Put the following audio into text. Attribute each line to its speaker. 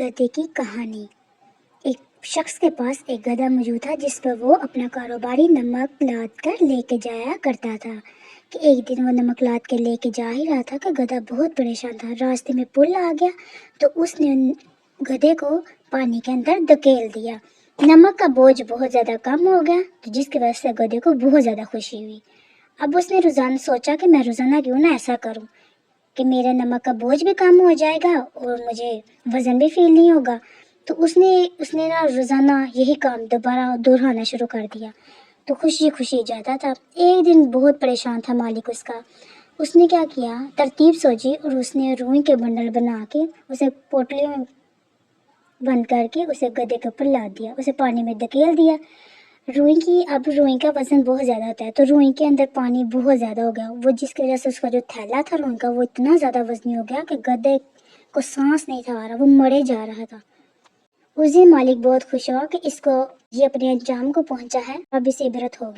Speaker 1: گدھے کی کہانی۔ ایک شخص کے پاس ایک گدھا موجود تھا جس پر وہ اپنا کاروباری نمک لاد کر لے کے جایا کرتا تھا کہ ایک دن وہ نمک لاد کے لے کے جا ہی رہا تھا کہ گدھا بہت پریشان تھا۔ راستے میں پل آ گیا تو اس نے گدھے کو پانی کے اندر دھکیل دیا۔ نمک کا بوجھ بہت زیادہ کم ہو گیا تو جس کی وجہ سے گدھے کو بہت زیادہ خوشی ہوئی۔ اب اس نے روزانہ سوچا کہ میں روزانہ کیوں نہ ایسا کروں کہ میرا نمک کا بوجھ بھی کم ہو جائے گا اور مجھے وزن بھی فیل نہیں ہوگا۔ تو اس نے نا روزانہ یہی کام دوبارہ دہرانا شروع کر دیا تو خوشی خوشی جاتا تھا۔ ایک دن بہت پریشان تھا مالک اس کا۔ اس نے کیا کیا، ترتیب سوچی اور اس نے روئی کے بنڈل بنا کے اسے پوٹلی میں بند کر کے اسے گدھے کے اوپر لاد دیا، اسے پانی میں دھکیل دیا۔ اب روئی کا وزن بہت زیادہ ہوتا ہے تو روئی کے اندر پانی بہت زیادہ ہو گیا، وہ جس کی وجہ سے اس کا جو تھیلا تھا روئی کا وہ اتنا زیادہ وزنی ہو گیا کہ گدھے کو سانس نہیں تھا آ رہا، وہ مرے جا رہا تھا۔ اس دن مالک بہت خوش ہوا کہ اس کو یہ اپنے انجام کو پہنچا ہے، اب اسے عبرت ہوگی۔